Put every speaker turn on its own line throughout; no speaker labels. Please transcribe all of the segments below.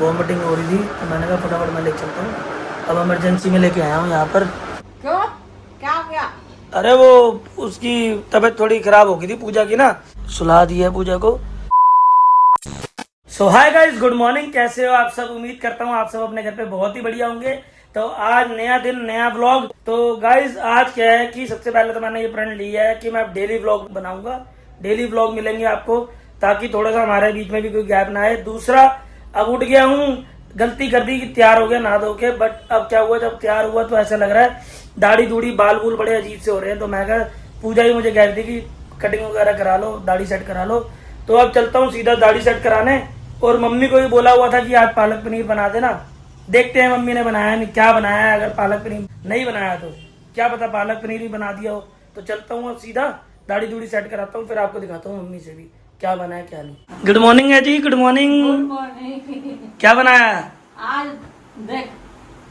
Vomiting हो रही थी तो मैंने कहा फटाफट मैं लेके चलता हूँ। अब इमरजेंसी में लेके आया हूँ यहाँ पर।
क्यों, क्या हो गया?
अरे वो उसकी तबीयत थोड़ी खराब हो गई थी पूजा की ना, सुला दी है पूजा को। सो हाय गाइस, गुड मॉर्निंग। कैसे हो आप सब? उम्मीद करता हूँ आप सब अपने घर पे बहुत ही बढ़िया होंगे। तो आज नया दिन नया व्लॉग। तो गाइस आज क्या है कि सबसे पहले तो मैंने ये प्रण लिया है कि मैं अब डेली व्लॉग बनाऊंगा। डेली व्लॉग मिलेंगे आपको, ताकि थोड़ा सा हमारे बीच में भी कोई गैप ना आए। दूसरा, अब उठ गया हूँ, गलती कर दी कि तैयार हो गया नहा धो के, बट अब क्या हुआ, जब तैयार हुआ तो ऐसा लग रहा है दाढ़ी दूढ़ी बाल बूल बड़े अजीब से हो रहे हैं। तो मैं कहा, पूजा ही मुझे कह रही थी कि कटिंग वगैरह करा लो, दाढ़ी सेट करा लो। तो अब चलता हूँ सीधा दाढ़ी सेट कराने। और मम्मी को भी बोला हुआ था कि आज पालक पनीर बना देना। देखते हैं मम्मी ने बनाया नहीं, क्या बनाया है। अगर पालक पनीर नहीं बनाया तो क्या पता पालक पनीर ही बना दिया हो। तो चलता हूँ अब सीधा दाढ़ी दूढ़ी सेट कराता हूँ, फिर आपको दिखाता हूँ मम्मी से भी क्या बनाया क्या नहीं। गुड मॉर्निंग है जी, गुड मॉर्निंग।
Good morning.
क्या बनाया है?
आज देख,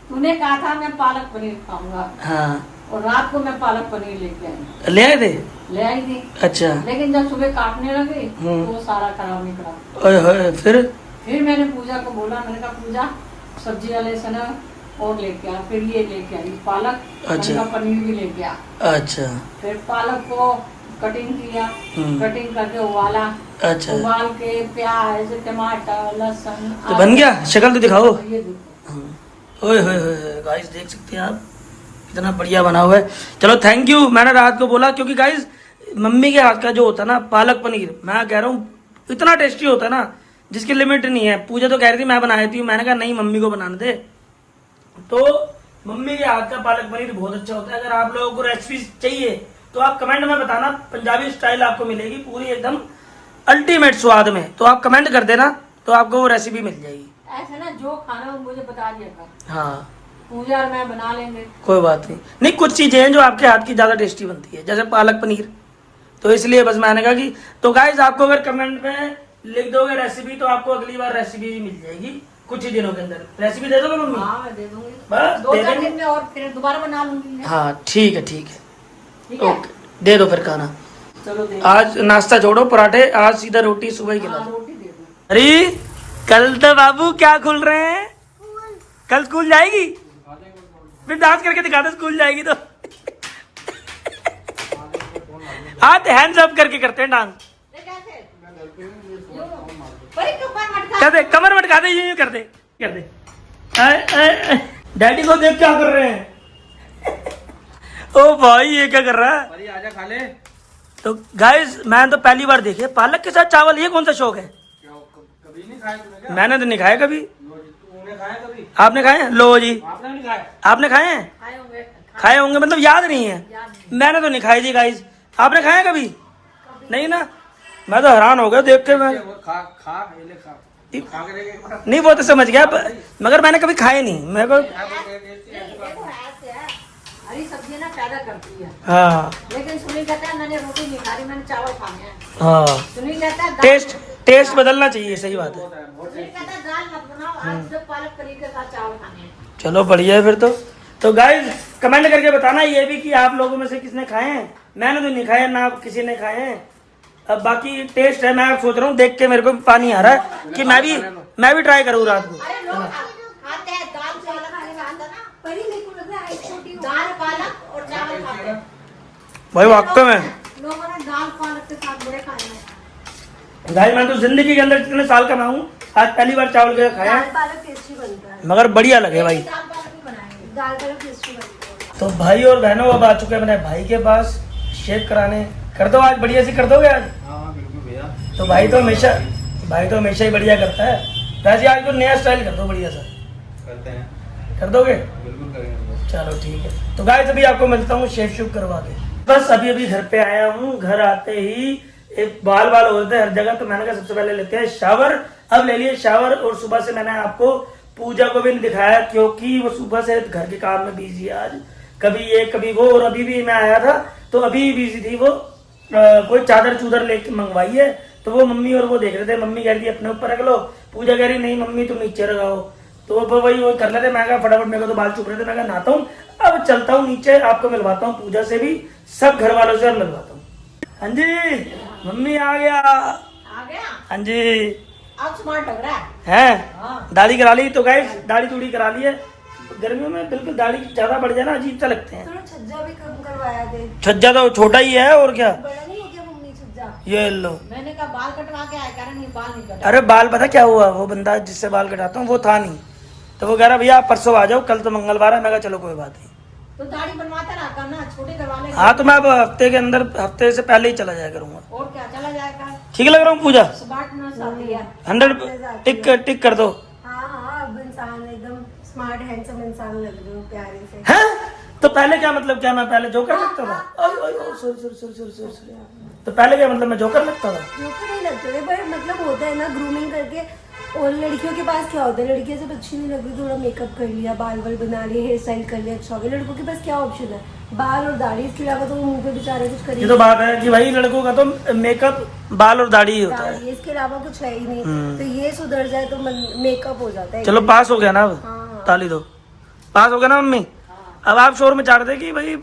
तूने कहा था मैं पालक पनीर खाऊंगा,
हाँ,
और रात को मैं पालक पनीर लेके आई,
ले आए थे?
ले आई थी।
अच्छा।
लेकिन जब सुबह काटने लगे तो वो सारा खराब निकला।
ओए होए,
फिर मैंने पूजा को बोला, मैंने कहा पूजा सब्जी वाले से ना और लेके आ। फिर ये लेके आई पालक।
अच्छा।
मैंने कहा पनीर भी लेके आ।
अच्छा।
फिर पालक को कटिंग किया, कटिंग करके उबाला।
अच्छा,
उबाल के प्याज टमाटर लहसुन
तो बन गया? शक्ल तो दिखाओ।
ये देखो।
ओए होए होए गाइस, देख सकते हैं आप, इतना बढ़िया बना हुआ है। चलो थैंक यू। मैंने रात को बोला, क्योंकि गाइस मम्मी के हाथ का जो होता है ना पालक पनीर, मैं कह रहा हूँ इतना टेस्टी होता है ना, जिसकी लिमिट नहीं है। पूजा तो कह रही थी मैं बनाई थी, मैंने कहा नहीं मम्मी को बनाने दे। तो मम्मी के हाथ का पालक पनीर बहुत अच्छा होता है। अगर आप लोगों को रेसिपी चाहिए तो आप कमेंट में बताना, पंजाबी स्टाइल आपको मिलेगी पूरी एकदम अल्टीमेट स्वाद में। तो आप कमेंट कर देना तो आपको वो रेसिपी मिल जाएगी।
ऐसे ना जो खाना हो मुझे बता दिया कर,
हाँ,
पूजा और मैं बना लेंगे।
कोई बात नहीं। नहीं, कुछ चीजें हैं जो आपके हाथ की ज्यादा टेस्टी बनती है, जैसे पालक पनीर। तो इसलिए बस मैंने कहा कि तो गाइज आपको अगर कमेंट में लिख दोगे रेसिपी तो आपको अगली बार रेसिपी भी मिल जाएगी कुछ ही दिनों के अंदर। रेसिपी दे दोगे मम्मी?
हाँ मैं दे दूंगी,
बस
दो
दे
चार
देंगे।
दिन में, और फिर दोबारा बना लूंगी।
हाँ ठीक है, ठीक है,
ठीक है,
ओके। दे दो फिर खाना।
चलो दे।
आज नाश्ता छोड़ो, पराठे, आज सीधा रोटी सुबह ही खिला
हाँ,
दो।
रोटी दे दो।
अरे कल तो बाबू क्या खुल रहे हैं? कल स्कूल जाएगी? फिर डांस करके दिखा दो, स्कूल जाएगी तो। हाथ हैंड्स अप करके करते हैं डांस।
ये कैसे? यूं। बड़ी कमर मटका।
कर दे, कमर मटका दे, यूं कर दे, कर दे। आए, आए, आए। डैडी को देख क्या कर रहे हैं? ओ भाई ये क्या कर रहा है?
आजा खा ले।
तो गाइस मैंने तो पहली बार देखे पालक के साथ चावल, ये कौन सा शौक है?
कभी नहीं खाया तूने क्या?
मैंने तो नहीं खाया कभी।
तूने खाया कभी?
आपने खाए हैं? लो जी,
आपने नहीं खाया?
आपने खाए हैं?
खाए होंगे।
खाए होंगे मतलब याद नहीं है।
याद नहीं।
मैंने तो नहीं खाई जी गाइस। आपने खाया कभी? नहीं ना, मैं तो हैरान हो गया देख के। मैं
वो खा खा ये ले खा खा के देख एक बार।
नहीं, वो तो समझ गया, मगर मैंने कभी खाए नहीं मेरे को।
देखो ऐसे है, हरी सब्जी ना पैदा करती है।
हाँ
लेकिन सुनील कहता है मैंने रोटी नहीं खा रही, मैंने चावल खाने हैं।
हाँ,
सुनील कहता है
टेस्ट बदलना चाहिए, सही बात है।
सुनील कहता है दाल मत बनाओ, आज सिर्फ पालक पनीर के साथ चावल खाने हैं।
चलो बढ़िया है फिर तो गाइज कमेंट करके बताना ये भी कि आप लोगों में से किसने खाए हैं। मैंने तो नहीं खाए ना, किसी ने खाए हैं। अब बाकी टेस्ट है, मैं सोच रहा हूँ देख के मेरे को पानी आ रहा है कि मैं भी ट्राई करूँ रात को।
अरे लोग खाते हैं दाल चावल खाने में आता ना, परी मेरे को लग रहा है छोटी दाल पालक और चावल खाते हैं
भाई वाकई में
लोगों ने दाल पालक के साथ बड़े खाए हैं।
गाइज मैं तो जिंदगी के अंदर कितने साल का मैं हूँ, आज पहली बार चावल के खाया
दाल
है,
पालक टेस्टी बनता है,
मगर बढ़िया लगे भाई।
दाल पालक भी बनाएंगे, दाल पालक टेस्टी बनता है।
तो भाई और बहनों अब आ चुके हैं अपने भाई के पास शेव कराने। कर दो आज, बढ़िया सी कर दोगे आज?
हाँ बिल्कुल भैया।
तो भाई तो हमेशा ही बढ़िया करता है। वैसे आज को नया स्टाइल कर दो बढ़िया सा,
करते हैं,
कर दोगे?
बिल्कुल करेंगे।
चलो ठीक है। तो गाइस अभी आपको मिलता हूँ शेव शुभ करवा के। बस अभी घर पे आया हूँ। घर आते ही एक बाल हो रहे थे हर जगह, तो मैंने कहा सबसे पहले लेते हैं शावर। अब ले लिए शावर, और सुबह से मैंने आपको पूजा को भी नहीं दिखाया क्योंकि वो सुबह से घर के काम में बिजी है आज, कभी ये कभी वो। और अभी भी मैं आया था तो अभी बिजी थी वो, कोई चादर चूदर लेके मंगवाई है तो वो मम्मी और वो देख रहे थे। मम्मी कह रही थी अपने ऊपर रख लो, पूजा कह रही नहीं मम्मी तुम नीचे लगाओ। तो वो वही कर लेते। मैं कहा फटाफट, मेरे को तो बाल चुप रहे थे, मैं कहा नहाता हूँ अब चलता हूँ नीचे, आपको मिलवाता हूँ पूजा से भी, सब घर वालों से मिलवाता हूँ। हाँ जी मम्मी आ गया।
आ गया?
हाँ जी
अब स्मार्ट लग रहा है।
हैं
हाँ।
दाढ़ी करा ली तो गाइस, दाढ़ी थोड़ी करा ली है। गर्मियों में बिल्कुल दाढ़ी ज्यादा बढ़ जाए ना अजीब सा लगते हैं।
थोड़ा छज्जा भी कम करवाया दे।
छज्जा तो छोटा ही है और क्या।
बड़ा नहीं हो गया मम्मी छज्जा?
ये लो।
मैंने कहा बाल कटवा के आया, कारण ये बाल नहीं कटा।
अरे बाल पता क्या हुआ, वो बंदा जिससे बाल कटाता हूँ वो था नहीं, तो वो कह रहा भैया आप परसों आ जाओ, कल तो मंगलवार है। मैं कहा चलो कोई बात नहीं।
तो दाढ़ी बनवाता रहा करना, छोटे करवा ले।
हाँ तो मैं अब हफ्ते के अंदर, हफ्ते से पहले ही चला जाया करूंगा।
और क्या, चला जाएगा।
ठीक लग रहा हूँ पूजा?
स्मार्टनेस आती है।
100 टिक कर दो।
हाँ हाँ, अब इंसान एकदम स्मार्ट हैंडसम इंसान लग रहे हो प्यारे से।
हैं? तो पहले क्या मतलब, क्या मैं पहले जोकर लगता था? सॉरी। तो पहले क्या मतलब मैं जोकर लगता था?
जोकर नहीं लगते थे, पर मतलब होता है ना ग्रूमिंग करके। और लड़कियों के पास क्या होता है, लड़कियां सब अच्छी नहीं लग रही, थोड़ा मेकअप कर लिया, बाल वाल बना लिए, हेयर स्टाइल कर लिया, अच्छा हो गया। लड़कों के पास क्या ऑप्शन है, बाल और दाढ़ी, इसके अलावा तो वो मुंह पे बेचारे कुछ
ये
करेंगे।
तो बात है कि भाई लड़कों का तो मेकअप, बाल और दाढ़ी ही होता है।
दाढ़ी, इसके अलावा कुछ है ही नहीं। तो ये सुधर जाए तो मेकअप हो जाता है।
चलो पास हो गया ना अब,
हाँ।
ताली दो। पास हो गया ना मम्मी? अब आप शोर में चाट दे कि भाई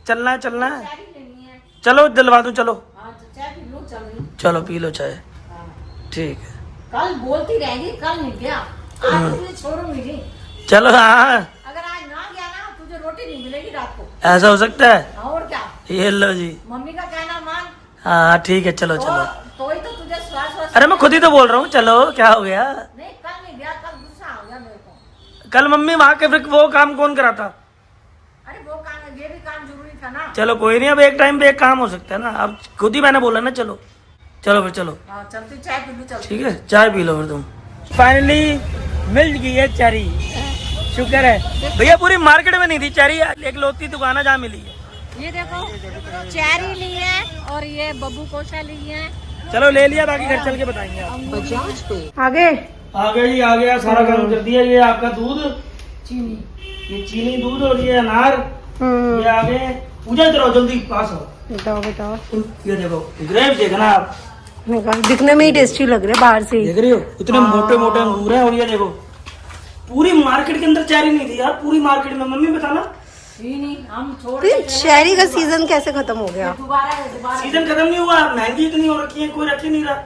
चलना है चलना है।
चाय लेनी है।
चलो दिलवा दूं, चलो
हाँ, तो चाय पी लो, चल रही।
चलो पी लो चाय।
हाँ।
ठीक है
कल बोलती रहेगी, कल नहीं गया, आज तुझे छोड़ूंगी नहीं।
चलो। हाँ
अगर आज ना गया ना, तुझे रोटी नहीं मिलेगी रात को।
ऐसा हो सकता है।
और क्या,
ये लो जी।
मम्मी का कहना मान।
हाँ ठीक है, चलो चलो।
तो ही तो तुझे श्वास
अरे मैं खुद ही तो बोल रहा हूँ, चलो क्या हो गया।
नहीं, कल नहीं गया, कल गुस्सा आ गया मेरे को।
कल मम्मी वहाँ के फिर वो काम कौन कराता?
अरे वो काम, ये भी काम जरूरी था ना।
चलो कोई नहीं, अब एक टाइम पे एक काम हो सकता है ना। अब खुद ही मैंने बोला ना चलो। चलो फिर चलो।
हाँ, चलती चाय पी लो, चल।
ठीक है, चाय पी लो फिर तुम। फाइनली मिल गई है चेरी, शुक्र है भैया। पूरी मार्केट में नहीं थी चेरी, एक लोती दुकान है जहाँ मिली है।
ये देखो, चेरी ली है और ये बब्बू कोशा ली है।
चलो ले लिया, बाकी घर चल के बताएंगे आप।
आगे
आ गया जी, आ गया, सारा काम कर दिया। ये आपका दूध,
चीनी,
ये चीनी दूध और ये अनार, ये आ गए। पूजा इधर आओ, जल्दी पास हो।
बताओ बताओ।
ये देखो ग्रेप्स, देखना आप,
दिखने में ही टेस्टी लग रहे हैं बाहर से।
देख रही हो, इतने मोटे मोटे अंगूर हैं। और ये देखो, पूरी मार्केट के अंदर चेरी नहीं थी यार, पूरी मार्केट में। मम्मी बताना,
चीनी हम छोड़
तो चेरी का सीजन कैसे खत्म हो गया?
दोबारा
सीजन खत्म नहीं हुआ, महंगी इतनी हो रखी है, कोई रख ही नहीं रहा।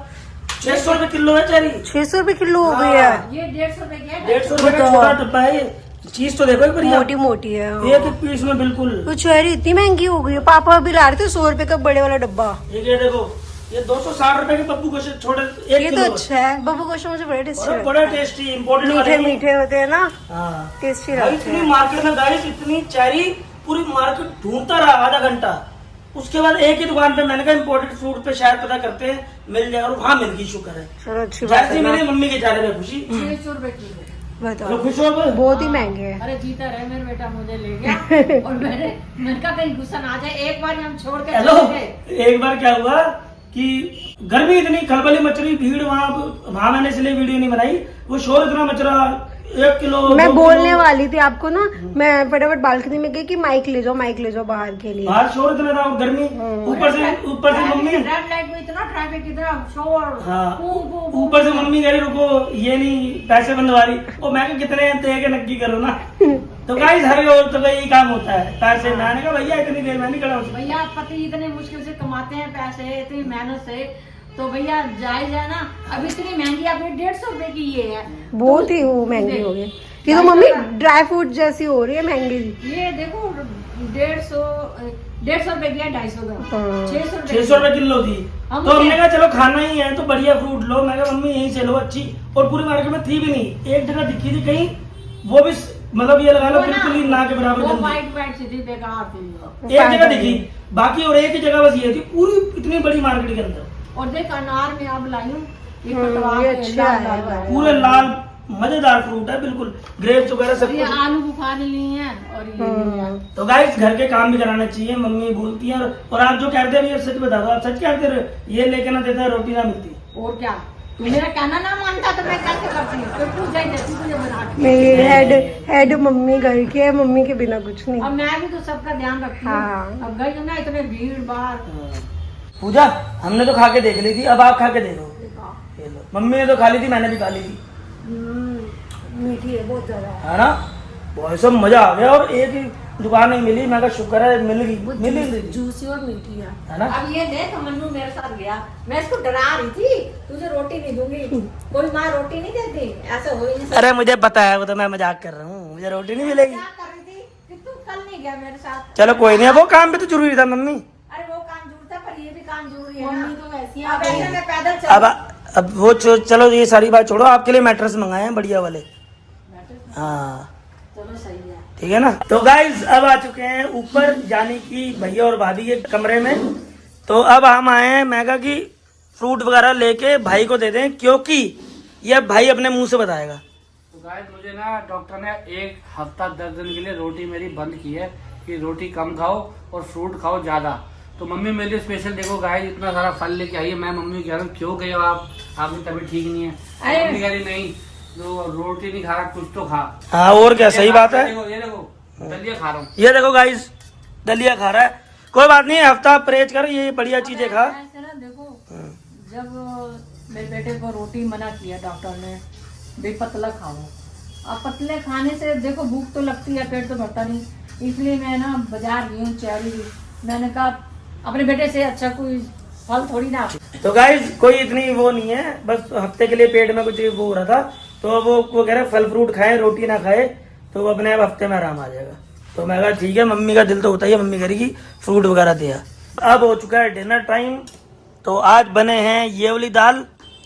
600 रुपए किलो है चेरी।
600 रुपए किलो हो गई है।
ये 150 रुपए की है।
150 रुपए का छोटा डब्बा है ये। चीज तो देखो एक बार,
मोटी मोटी है।
एक एक पीस में बिल्कुल।
तो चेरी इतनी महंगी हो गई है। पापा अभी ला रहे थे 100 रुपए का बड़े वाला डब्बा।
ये देखो, ये 260 रुपए के पप्पू को छोटे, एक
ये तो
किलो।
अच्छा है, बब्बू गोश्त मुझे बड़े टेस्टी
और बड़ा टेस्टी, इम्पोर्टेंट
मीठे मीठे होते हैं ना,
हाँ
टेस्टी
भाई,
लगते
इतनी
हैं।
मार्केट में गाइस, इतनी चेरी, पूरी मार्केट ढूंढता रहा आधा घंटा। उसके बाद एक ही दुकान पे मैंने कहा इम्पोर्टेड फ्रूट पे शायद पता करते हैं मिल जाएगा, और वहाँ मिल गई, शुक्र है।
चलो अच्छी बात
जैसे
है
मेरी
ना।
मम्मी के चेहरे पे खुशी।
600 रुपए किलो।
चलो
बताओ,
खुश हो अब?
बहुत ही महंगे हैं।
अरे जीता रहे मेरे बेटा, मुझे ले गया। और मैंने कहा कहीं गुस्सा ना आ जाए, एक बार हम छोड़ के
हेलो,
चले गए।
एक बार क्या हुआ कि गर्मी इतनी खलबली मच रही, भीड़ वहाँ मैंने इसलिए वीडियो नहीं बनाई। वो शोर इतना मच रहा, 1 किलो
मैं
2
बोलने
किलो।
वाली थी आपको ना, मैं फटाफट बालकनी में गई कि माइक ले जाओ बाहर के लिए।
बाहर शोर इतना था, और गर्मी ऊपर से मम्मी,
रेड लाइट में इतना ट्रैफिक, इतना शोर।
हाँ
पू, पू, पू।
ऊपर से मम्मी कह रही रुको, ये नहीं पैसे बंधवा रही। और मैं कितने दे के नक्की करो ना। तो गाइस हर औरत का यही काम होता है, पैसे। मैंने कहा भैया इतनी देर में नहीं खड़ा हो सकता।
भैया पति इतने मुश्किल से कमाते हैं पैसे, इतनी मेहनत से, तो भैया जायज है ना। अब इतनी महंगी आपने 150 रुपए की ये है,
बहुत ही वो महंगी हो गई। ये तो मम्मी ड्राई फ्रूट जैसी हो रही है महंगी।
ये देखो 150 रुपए की है, 250 ग्राम,
हाँ।
600 रुपए किलो थी।
हम
तो हमने
क्या-
कहा चलो खाना ही है तो बढ़िया फ्रूट लो। मैं कहा मम्मी यहीं से लो अच्छी। और पूरी मार्केट में थी भी नहीं, एक जगह दिखी थी कहीं, वो भी मतलब ये लगा लो बिल्कुल ही ना के बराबर
वो
गंदी।
वाइट सी थी, बेकार थी।
एक जगह दिखी, बाकी और एक ही जगह बस ये थी पूरी इतनी बड़ी मार्केट के अंदर।
और देख अनार में अब लाई हूँ, ये
ये
पतवा के
अच्छा
लाल
है।
लाल।
पूरे लाल मजेदार फ्रूट है बिल्कुल, ग्रेप्स वगैरह सब
ये
कुछ।
आलू बुखारे लिए हैं और ये लिए हैं।
तो गाइस घर के काम भी कराना चाहिए, मम्मी बोलती है। और आप जो कहते हैं सच बता दो, आप सच कहते रहे, ये लेके ना देता है रोटी ना मिलती।
और क्या, तू मेरा कहना ना मानता तो मैं कैसे करती हूँ, तो तू जाई देती तुझे बना के।
मेरी हेड मम्मी घर की है, मम्मी के बिना कुछ नहीं।
अब मैं भी तो सबका ध्यान रखती हूँ।
हाँ।
अब गई हूँ ना, इतने भीड़ भाड़।
पूजा हमने तो खा के देख ली थी, अब आप खा के देखो। ये लो, मम्मी ने तो खा ली थी, मैंने भी खा ली थी,
मीठी है बहुत ज्यादा।
है ना। बहुत सब मजा आ गया। और एक ही दुकान में मिली, मैं कहा शुक्र है मिल गई।
जूसी और मीठी
है ना।
अब ये देख मन्नू मेरे साथ गया, मैं इसको डरा रही थी तुझे रोटी नहीं दूंगी, कोई माँ रोटी नहीं देती, ऐसा हो ही नहीं सकता।
अरे मुझे पता है, वो तो मैं मजाक कर रहा हूँ, मुझे रोटी नहीं मिलेगी।
क्या कर रही थी कि तू कल नहीं गया मेरे साथ।
चलो कोई नहीं, वो काम भी तो जरूरी था मम्मी।
अरे वो काम जरूरत है पर ये भी काम जरूरी है ना।
मम्मी तो वैसी
अब
है।
ऐसे मैं पैदल चल
अब वो चलो ये सारी बात छोड़ो, आपके लिए मैट्रेस मंगाए हैं बढ़िया वाले। हाँ
चलो सही है।
ठीक है ना। तो गाइज अब आ चुके हैं ऊपर, यानी कि भैया और भाभी के कमरे में। तो अब हम आए हैं, मैं कहा कि फ्रूट वगैरह लेके भाई को दे दें, क्योंकि ये भाई अपने मुंह से बताएगा।
तो गाइस मुझे ना डॉक्टर ने 1 हफ्ता 10 दिन के लिए रोटी मेरी बंद की है कि रोटी कम खाओ और फ्रूट खाओ ज्यादा। तो मम्मी मेरे लिए स्पेशल देखो गाइस इतना सारा फल लेके आई है। मैं मम्मी कह रहा हूँ क्यों गए हो आप, आपकी तबीयत ठीक नहीं है।
अरे!
मम्मी कह रही नहीं, तो रोटी नहीं खा रहा कुछ तो खा।
हाँ और क्या, सही बात है।
ये देखो दलिया खा रहा हूँ।
ये देखो गाइस दलिया खा रहा है, कोई बात नहीं, हफ्ता परहेज कर, ये बढ़िया चीजें खा।
ऐसे ना देखो, जब मेरे बेटे को रोटी मना किया डॉक्टर ने, भी पतला खाओ। अब पतले खाने से देखो भूख तो लगती है, पेट तो भरता नहीं, इसलिए मैं ना बाजार गई हूँ चेरी। मैंने कहा अपने बेटे से अच्छा कोई फल थोड़ी ना।
तो गाइज कोई इतनी वो नहीं है, बस हफ्ते के लिए पेट में कुछ वो हो रहा था, तो वो कह रहे फल फ्रूट खाए, रोटी ना खाए, तो वो अपने आप हफ्ते में आराम आ जाएगा। तो मैं कहा ठीक है, मम्मी का दिल तो होता ही है, मम्मी करेगी फ्रूट वगैरह दिया। अब हो चुका है डिनर टाइम, तो आज बने हैं ये वाली दाल,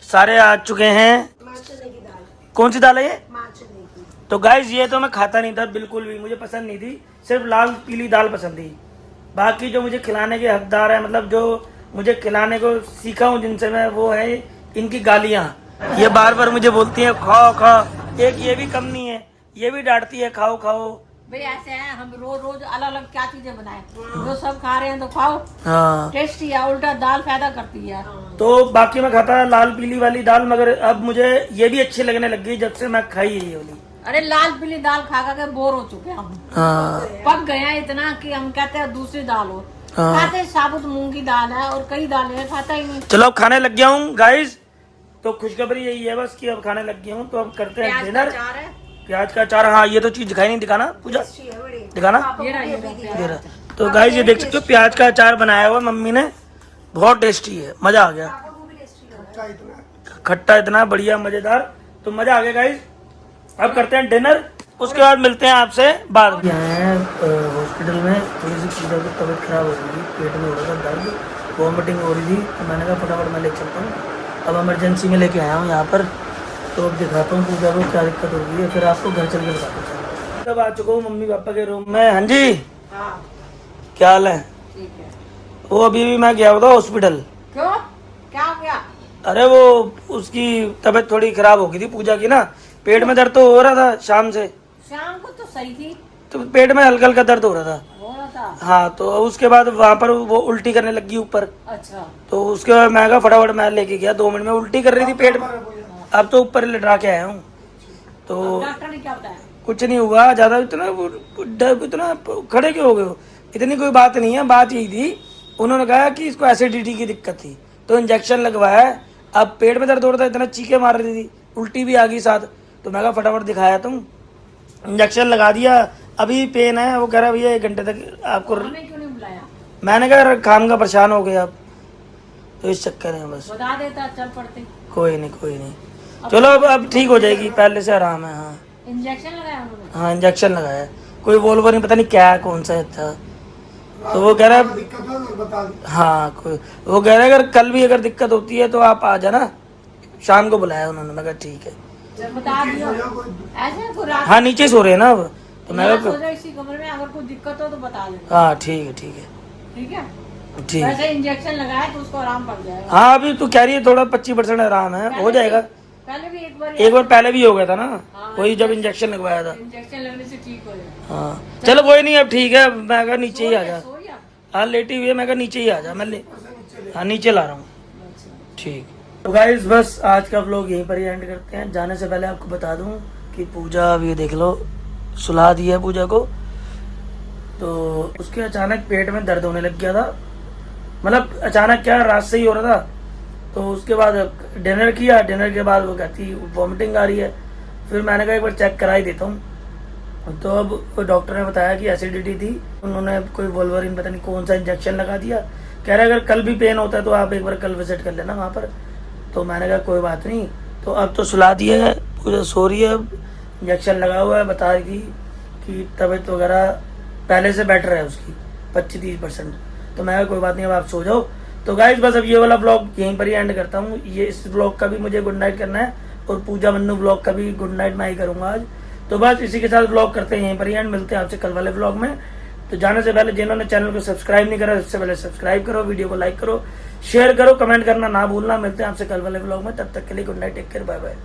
सारे आ चुके हैं।
माँ चने की दाल,
कौन सी दाल है ये?
माँ चने की।
तो गाइज ये तो मैं खाता नहीं था बिल्कुल भी, मुझे पसंद नहीं थी, सिर्फ लाल पीली दाल पसंद थी। बाकी जो मुझे खिलाने के हकदार है, मतलब जो मुझे खिलाने को सीखा हूँ जिनसे मैं, वो है इनकी गालियाँ। ये बार बार मुझे बोलती है खाओ खाओ, एक ये भी कम नहीं है, ये भी डांटती है खाओ खाओ।
भाई ऐसे है, हम रोज रोज अलग अलग क्या चीजें बनाए, जो सब खा रहे हैं तो खाओ,
हाँ
टेस्टी है, उल्टा दाल फायदा करती है।
तो बाकी मैं खाता था लाल पीली वाली दाल, मगर अब मुझे ये भी अच्छी लगने लग गई जब से मैं खाई है ये वाली।
अरे लाल पीली दाल खा खा के बोर हो चुके हैं हम,
हाँ
पक गए हैं इतना कि हम कहते हैं दूसरी दाल हो।
हाँ।
खाते हैं साबुत मूंग की दाल है और कई दालें हैं, खाता ही नहीं।
चलो अब खाने लग गया हूँ गाइस, तो खुशखबरी यही है बस कि अब खाने लग गया हूँ। तो अब करते हैं
प्याज का
डिनर।
अचार है,
प्याज का अचार, हाँ ये तो चीज दिखाई नहीं, दिखाना पूजा,
अच्छी है बड़ी।
दिखाना।
ये रहा, ये रहा।
ये रहा। तो गाइस ये देख सकते हो प्याज का अचार बनाया हुआ मम्मी ने, बहुत टेस्टी है, मजा आ गया।
वो भी टेस्टी है।
खट्टा इतना बढ़िया मजेदार, तो मजा आ गया गाइस। अब करते हैं डिनर, उसके बाद मिलते हैं आपसे बाद में। यहाँ हैं हॉस्पिटल में, थोड़ी सी पूजा की तबीयत खराब हो गई थी, पेट में हो रहा था दर्द, वॉमिटिंग हो रही थी, तो मैंने कहा फटाफट मैं ले चलता हूँ। अब इमरजेंसी में लेके आया हूँ यहाँ पर, तो अब दिखाता हूँ पूजा को क्या दिक्कत हो गई है, फिर आपको घर चल के बताता हूँ। तब आ चुका हूँ मम्मी पापा के रूम में। हाँ जी
हाँ
क्या हाल है?
ठीक है।
वो अभी भी मैं गया हुआ था हॉस्पिटल।
क्यों, क्या हो गया?
अरे वो उसकी तबीयत थोड़ी खराब हो गई थी पूजा की ना, पेट में दर्द तो हो रहा था शाम से,
शाम को तो सही थी,
तो पेट में हल्का हल्का दर्द हो रहा था।
हो रहा था।
हाँ तो उसके बाद वहाँ पर वो उल्टी करने लगी ऊपर,
अच्छा,
तो उसके बाद मैं कहा फटाफट मैं लेके गया, 2 मिनट में उल्टी कर रही थी पेट में। अब तो ऊपर लिटा के आया हूँ, तो
डॉक्टर ने क्या बताया?
कुछ नहीं हुआ ज्यादा। इतना खड़े क्यों हो गए हो? इतनी कोई बात नहीं है, बात यही थी, उन्होंने कहा कि इसको एसिडिटी की दिक्कत थी, तो इंजेक्शन लगवाया। अब पेट में दर्द हो रहा था, इतना चीखे मार रही थी, उल्टी भी आ गई साथ, तो मैं कहा फटाफट दिखाया, तुम इंजेक्शन लगा दिया। अभी पेन है, वो कह रहा भैया 1 घंटे तक आपको।
हमें क्यों नहीं बुलाया?
मैंने कहा काम का परेशान हो गया अब, तो इस चक्कर में बस।
बता देता, चल पड़ते।
कोई नहीं, चलो अब ठीक हो जाएगी, पहले से आराम है। हाँ
इंजेक्शन लगाया उन्होंने?
हाँ इंजेक्शन लगाया, कोई वोल्वो नहीं, पता नहीं क्या है, कौन सा था। तो वो कह रहा है हाँ कोई, वो कह रहा है अगर कल भी अगर दिक्कत होती है तो आप आ जाना, शाम को बुलाया उन्होंने। मैं कहा ठीक है।
जब बता दियो ऐसे तो रात
हाँ नीचे सो रहे हैं ना अब, तो मैं
रात
कहा
सो जाओ इसी कमरे में, अगर कोई दिक्कत हो तो बता देना।
हाँ ठीक है
ठीक है,
ठीक है।
वैसे इंजेक्शन लगाया तो उसको आराम पड़ जाएगा।
हाँ अभी तो कह रही है थोड़ा 25% आराम है, हो जाएगा।
पहले भी एक बार
पहले भी हो गया था ना,
हाँ,
वही जब इंजेक्शन लगवाया था।
इंजेक्शन लगने से ठीक हो जाएगा।
हाँ चलो कोई नहीं, अब ठीक है। मैं कहा नीचे ही आ जा,
सो या?
हाँ लेटी हुई है, मैं कहा नीचे ही आ जा, मैं हाँ नीचे ला रहा हूँ। ठीक। तो गाइस बस आज का व्लॉग यहीं पर ही एंड करते हैं। जाने से पहले आपको बता दूं कि पूजा अभी देख लो सुला दी है पूजा को, तो उसके अचानक पेट में दर्द होने लग गया था, मतलब अचानक क्या रात से ही हो रहा था। तो उसके बाद डिनर किया, डिनर के बाद वो कहती वॉमिटिंग आ रही है, फिर मैंने कहा एक बार चेक करा ही देता हूँ। तो अब डॉक्टर ने बताया कि एसिडिटी थी, उन्होंने कोई वोल्वरिन पता नहीं कौन सा इंजेक्शन लगा दिया। कह रहे अगर कल भी पेन होता है तो आप एक बार कल विजिट कर लेना वहाँ पर। तो मैंने कहा कोई बात नहीं। तो अब तो सुला दिया है, पूरा सो रही है, इंजेक्शन लगा हुआ है, बता रही थी कि तबीयत वगैरह पहले से बेटर है उसकी 25-30%। तो मैं कहा कोई बात नहीं, अब आप सो जाओ। तो गाइस बस अब ये वाला ब्लॉग यहीं पर ही एंड करता हूँ। ये इस ब्लॉग का भी मुझे गुड नाइट करना है और पूजा मन्नू ब्लॉग का भी गुड नाइट मैं ही करूँगा आज। तो बस इसी के साथ ब्लॉग करते हैं यहीं पर ही एंड, मिलते हैं आपसे कल वाले ब्लॉग में। तो जाने से पहले जिन्होंने चैनल को सब्सक्राइब नहीं करा उससे पहले सब्सक्राइब करो, वीडियो को लाइक करो, शेयर करो, कमेंट करना ना भूलना। मिलते हैं आपसे कल वाले ब्लॉग में, तब तक के लिए good night, take care, bye bye.